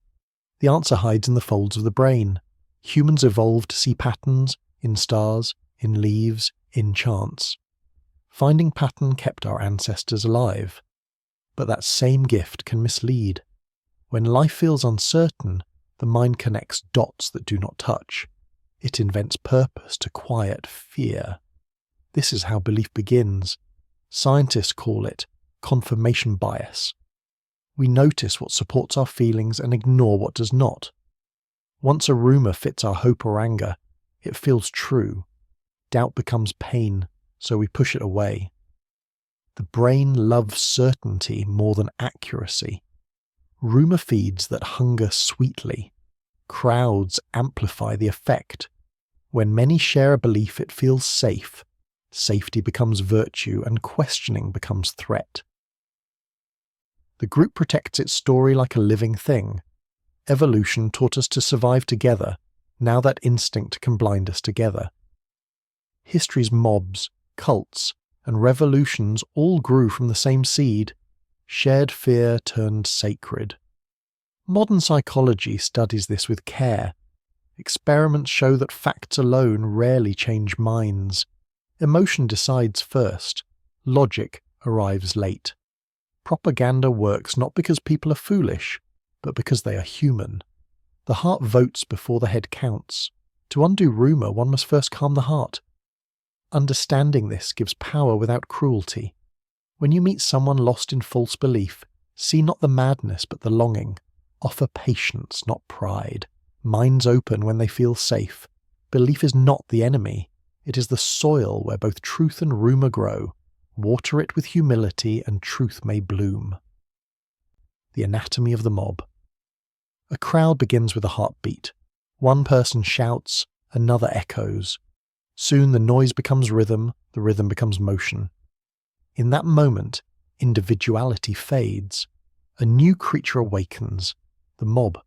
The answer hides in the folds of the brain. Humans evolved to see patterns in stars, in leaves, in chance. Finding pattern kept our ancestors alive. But that same gift can mislead. When life feels uncertain, the mind connects dots that do not touch. It invents purpose to quiet fear. This is how belief begins. Scientists call it confirmation bias. We notice what supports our feelings and ignore what does not. Once a rumor fits our hope or anger, it feels true. Doubt becomes pain, so we push it away. The brain loves certainty more than accuracy. Rumor feeds that hunger sweetly. Crowds amplify the effect. When many share a belief, it feels safe. Safety becomes virtue and questioning becomes threat. The group protects its story like a living thing. Evolution taught us to survive together. Now that instinct can blind us together. History's mobs, cults, and revolutions all grew from the same seed. Shared fear turned sacred. Modern psychology studies this with care. Experiments show that facts alone rarely change minds. Emotion decides first. Logic arrives late. Propaganda works not because people are foolish, but because they are human. The heart votes before the head counts. To undo rumour, one must first calm the heart. Understanding this gives power without cruelty. When you meet someone lost in false belief, see not the madness but the longing. Offer patience, not pride. Minds open when they feel safe. Belief is not the enemy. It is the soil where both truth and rumour grow. Water it with humility and truth may bloom. The anatomy of the mob. A crowd begins with a heartbeat. One person shouts, another echoes. Soon the noise becomes rhythm, the rhythm becomes motion. In that moment, individuality fades. A new creature awakens. The mob.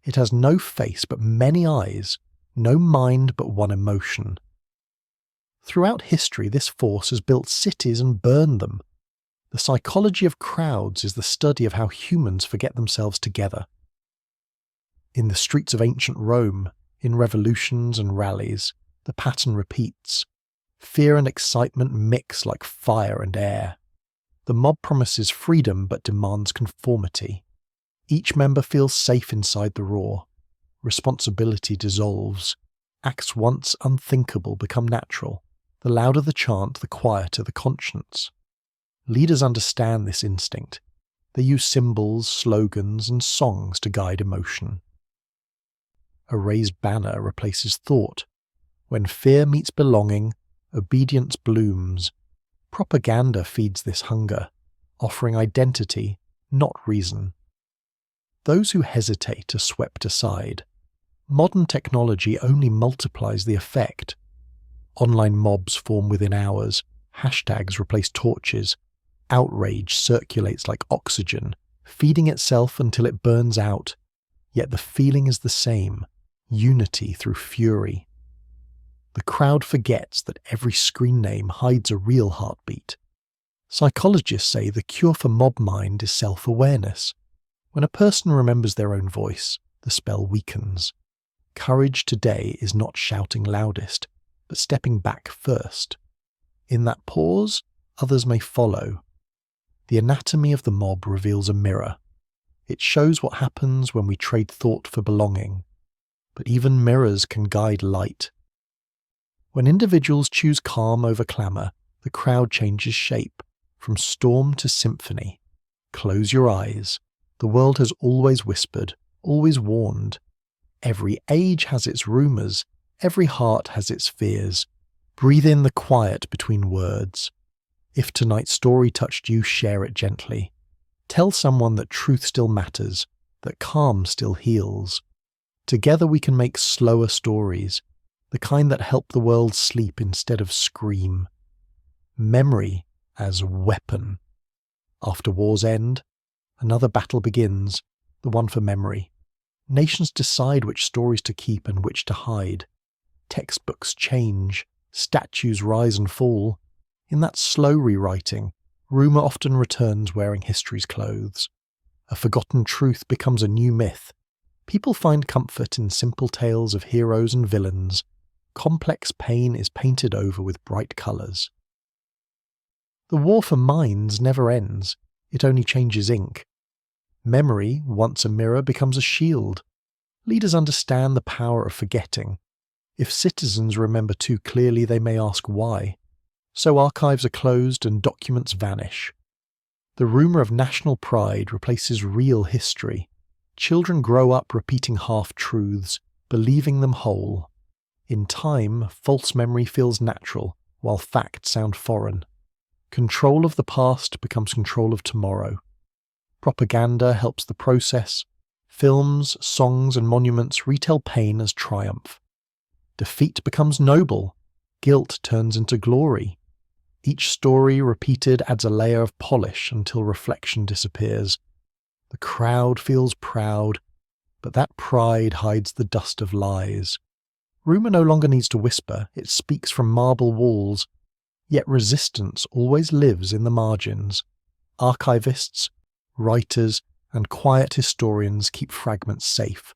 It has no face but many eyes, no mind but one emotion. Throughout history, this force has built cities and burned them. The psychology of crowds is the study of how humans forget themselves together. In the streets of ancient Rome, in revolutions and rallies, the pattern repeats. Fear and excitement mix like fire and air. The mob promises freedom but demands conformity. Each member feels safe inside the roar. Responsibility dissolves. Acts once unthinkable become natural. The louder the chant, the quieter the conscience. Leaders understand this instinct. They use symbols, slogans, and songs to guide emotion. A raised banner replaces thought. When fear meets belonging, obedience blooms. Propaganda feeds this hunger, offering identity, not reason. Those who hesitate are swept aside. Modern technology only multiplies the effect. Online mobs form within hours. Hashtags replace torches. Outrage circulates like oxygen, feeding itself until it burns out. Yet the feeling is the same. Unity through fury. The crowd forgets that every screen name hides a real heartbeat. Psychologists say the cure for mob mind is self-awareness. When a person remembers their own voice, the spell weakens. Courage today is not shouting loudest, but stepping back first. In that pause, others may follow. The anatomy of the mob reveals a mirror. It shows what happens when we trade thought for belonging. But even mirrors can guide light. When individuals choose calm over clamour, the crowd changes shape, from storm to symphony. Close your eyes. The world has always whispered, always warned. Every age has its rumours, every heart has its fears. Breathe in the quiet between words. If tonight's story touched you, share it gently. Tell someone that truth still matters, that calm still heals. Together we can make slower stories, the kind that help the world sleep instead of scream. Memory as weapon. After war's end, another battle begins, the one for memory. Nations decide which stories to keep and which to hide. Textbooks change, statues rise and fall. In that slow rewriting, rumour often returns wearing history's clothes. A forgotten truth becomes a new myth. People find comfort in simple tales of heroes and villains. Complex pain is painted over with bright colours. The war for minds never ends, it only changes ink. Memory, once a mirror, becomes a shield. Leaders understand the power of forgetting. If citizens remember too clearly, they may ask why. So archives are closed and documents vanish. The rumour of national pride replaces real history. Children grow up repeating half-truths, believing them whole. In time, false memory feels natural, while facts sound foreign. Control of the past becomes control of tomorrow. Propaganda helps the process. Films, songs, and monuments retell pain as triumph. Defeat becomes noble. Guilt turns into glory. Each story repeated adds a layer of polish until reflection disappears. The crowd feels proud, but that pride hides the dust of lies. Rumour no longer needs to whisper, it speaks from marble walls. Yet resistance always lives in the margins. Archivists, writers, and quiet historians keep fragments safe.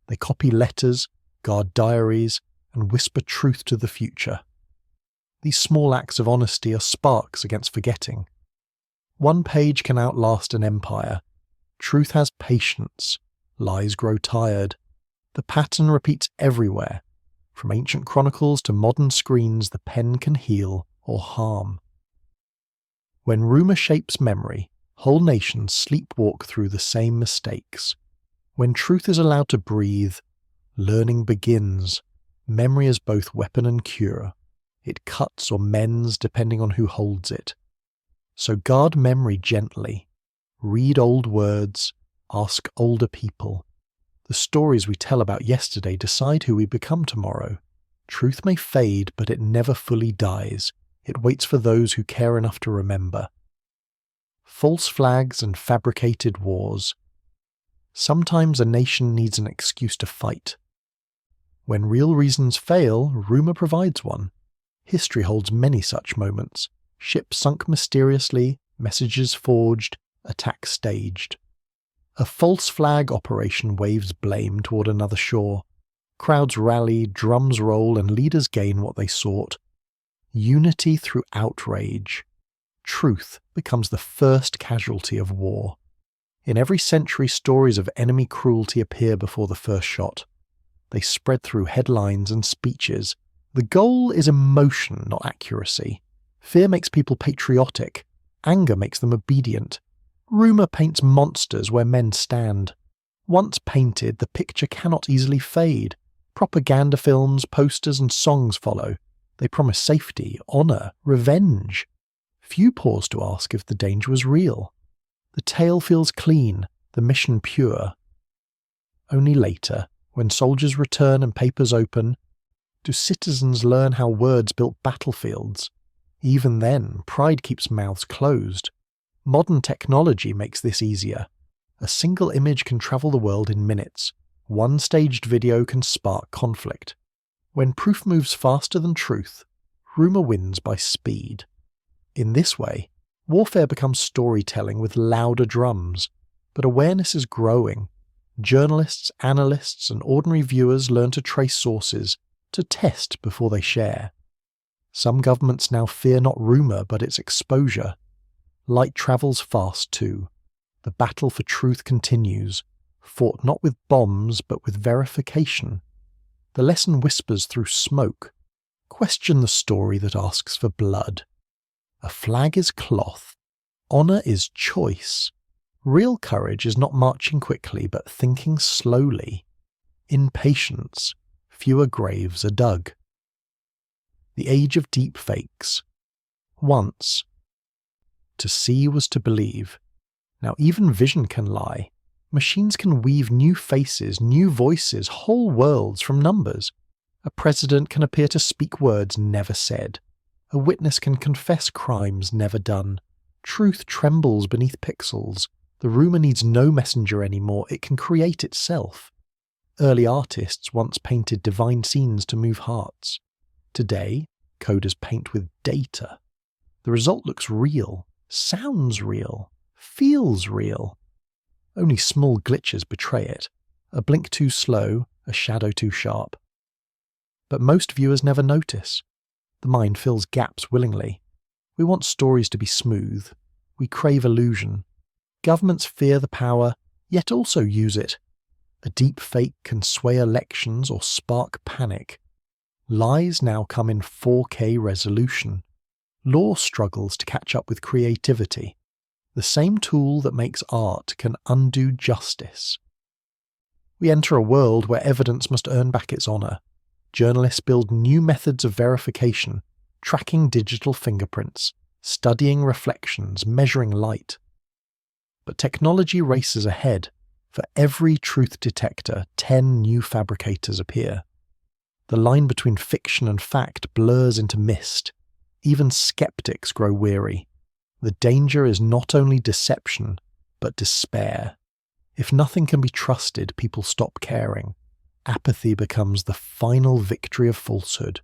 They copy letters, guard diaries, and whisper truth to the future. These small acts of honesty are sparks against forgetting. One page can outlast an empire. Truth has patience. Lies grow tired. The pattern repeats everywhere. From ancient chronicles to modern screens, the pen can heal or harm. When rumour shapes memory, whole nations sleepwalk through the same mistakes. When truth is allowed to breathe, learning begins. Memory is both weapon and cure. It cuts or mends depending on who holds it. So guard memory gently. Read old words. Ask older people. The stories we tell about yesterday decide who we become tomorrow. Truth may fade, but it never fully dies. It waits for those who care enough to remember. False flags and fabricated wars. Sometimes a nation needs an excuse to fight. When real reasons fail, rumour provides one. History holds many such moments. Ships sunk mysteriously, messages forged, attacks staged. A false flag operation waves blame toward another shore. Crowds rally, drums roll, and leaders gain what they sought. Unity through outrage. Truth becomes the first casualty of war. In every century, stories of enemy cruelty appear before the first shot. They spread through headlines and speeches. The goal is emotion, not accuracy. Fear makes people patriotic. Anger makes them obedient. Rumour paints monsters where men stand. Once painted, the picture cannot easily fade. Propaganda films, posters, and songs follow. They promise safety, honour, revenge. Few pause to ask if the danger was real. The tale feels clean, the mission pure. Only later, when soldiers return and papers open, do citizens learn how words built battlefields. Even then, pride keeps mouths closed. Modern technology makes this easier. A single image can travel the world in minutes. One staged video can spark conflict. When proof moves faster than truth, rumour wins by speed. In this way, warfare becomes storytelling with louder drums, but awareness is growing. Journalists, analysts, and ordinary viewers learn to trace sources, to test before they share. Some governments now fear not rumour but its exposure. Light travels fast too. The battle for truth continues, fought not with bombs but with verification. The lesson whispers through smoke. Question the story that asks for blood. A flag is cloth. Honour is choice. Real courage is not marching quickly but thinking slowly. In patience, fewer graves are dug. The age of deep fakes. Once, to see was to believe. Now even vision can lie. Machines can weave new faces, new voices, whole worlds from numbers. A president can appear to speak words never said. A witness can confess crimes never done. Truth trembles beneath pixels. The rumour needs no messenger anymore, it can create itself. Early artists once painted divine scenes to move hearts. Today, coders paint with data. The result looks real, sounds real, feels real. Only small glitches betray it. A blink too slow, a shadow too sharp. But most viewers never notice. The mind fills gaps willingly. We want stories to be smooth. We crave illusion. Governments fear the power, yet also use it. A deep fake can sway elections or spark panic. Lies now come in 4K resolution. Law struggles to catch up with creativity. The same tool that makes art can undo justice. We enter a world where evidence must earn back its honour. Journalists build new methods of verification, tracking digital fingerprints, studying reflections, measuring light. But technology races ahead. For every truth detector, 10 new fabricators appear. The line between fiction and fact blurs into mist. Even skeptics grow weary. The danger is not only deception, but despair. If nothing can be trusted, people stop caring. Apathy becomes the final victory of falsehood.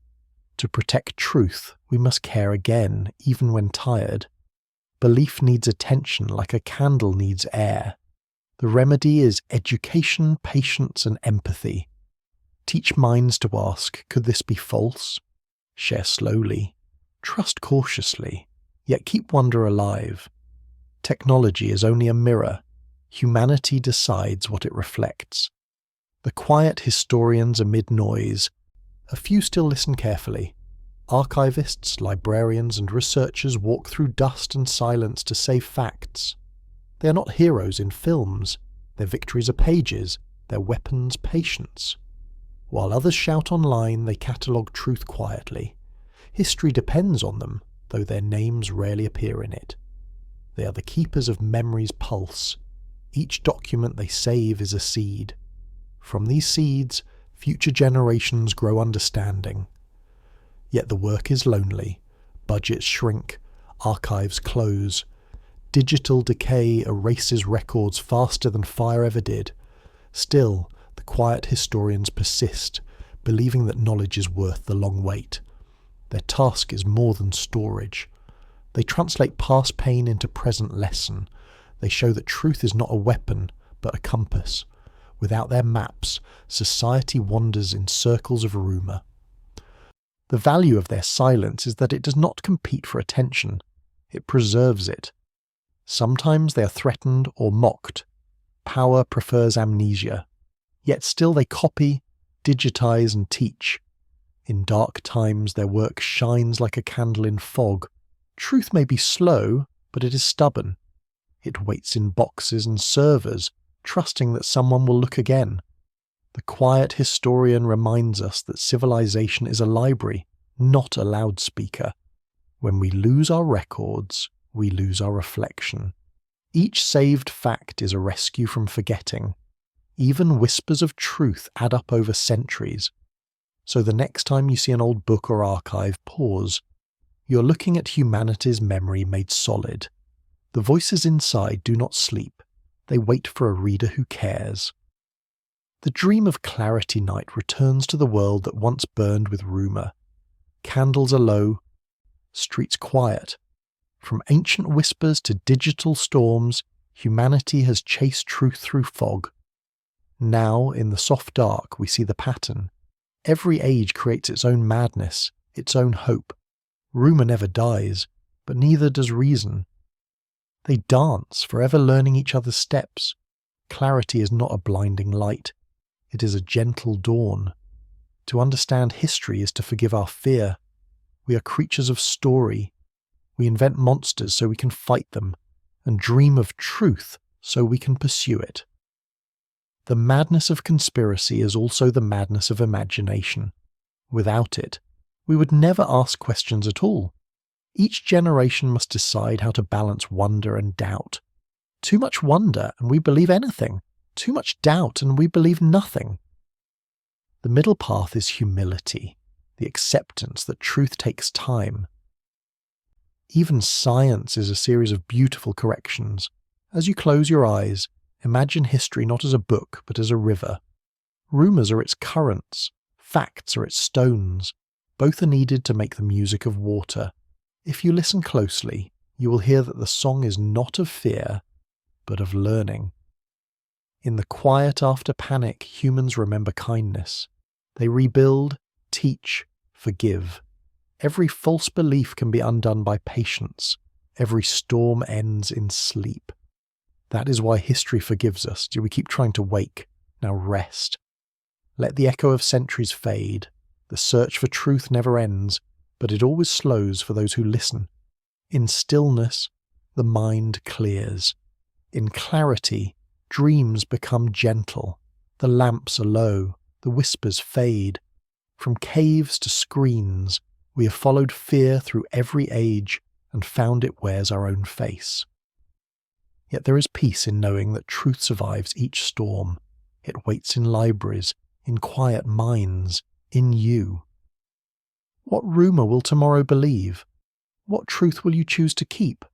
To protect truth, we must care again, even when tired. Belief needs attention like a candle needs air. The remedy is education, patience, and empathy. Teach minds to ask, could this be false? Share slowly. Trust cautiously, yet keep wonder alive. Technology is only a mirror. Humanity decides what it reflects. The quiet historians amid noise. A few still listen carefully. Archivists, librarians, and researchers walk through dust and silence to save facts. They are not heroes in films. Their victories are pages, their weapons patience. While others shout online, they catalogue truth quietly. History depends on them, though their names rarely appear in it. They are the keepers of memory's pulse. Each document they save is a seed. From these seeds, future generations grow understanding. Yet the work is lonely. Budgets shrink, archives close. Digital decay erases records faster than fire ever did. Still, the quiet historians persist, believing that knowledge is worth the long wait. Their task is more than storage. They translate past pain into present lesson. They show that truth is not a weapon, but a compass. Without their maps, society wanders in circles of rumour. The value of their silence is that it does not compete for attention. It preserves it. Sometimes they are threatened or mocked. Power prefers amnesia. Yet still they copy, digitize, and teach. In dark times their work shines like a candle in fog. Truth may be slow, but it is stubborn. It waits in boxes and servers, trusting that someone will look again. The quiet historian reminds us that civilization is a library, not a loudspeaker. When we lose our records, we lose our reflection. Each saved fact is a rescue from forgetting. Even whispers of truth add up over centuries. So the next time you see an old book or archive, pause. You're looking at humanity's memory made solid. The voices inside do not sleep. They wait for a reader who cares. The dream of clarity night returns to the world that once burned with rumour. Candles are low, streets quiet. From ancient whispers to digital storms, humanity has chased truth through fog. Now, in the soft dark, we see the pattern. Every age creates its own madness, its own hope. Rumour never dies, but neither does reason. They dance, forever learning each other's steps. Clarity is not a blinding light. It is a gentle dawn. To understand history is to forgive our fear. We are creatures of story. We invent monsters so we can fight them, and dream of truth so we can pursue it. The madness of conspiracy is also the madness of imagination. Without it, we would never ask questions at all. Each generation must decide how to balance wonder and doubt. Too much wonder and we believe anything. Too much doubt and we believe nothing. The middle path is humility, the acceptance that truth takes time. Even science is a series of beautiful corrections. As you close your eyes, imagine history not as a book but as a river. Rumours are its currents, facts are its stones. Both are needed to make the music of water. If you listen closely, you will hear that the song is not of fear, but of learning. In the quiet after panic, humans remember kindness. They rebuild, teach, forgive. Every false belief can be undone by patience. Every storm ends in sleep. That is why history forgives us. Do we keep trying to wake? Now rest. Let the echo of centuries fade. The search for truth never ends, but it always slows for those who listen. In stillness, the mind clears. In clarity, dreams become gentle. The lamps are low. The whispers fade. From caves to screens, we have followed fear through every age and found it wears our own face. Yet there is peace in knowing that truth survives each storm. It waits in libraries, in quiet minds, in you. What rumour will tomorrow believe? What truth will you choose to keep?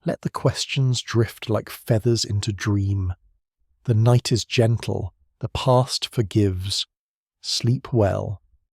Let the questions drift like feathers into dream. The night is gentle, the past forgives. Sleep well,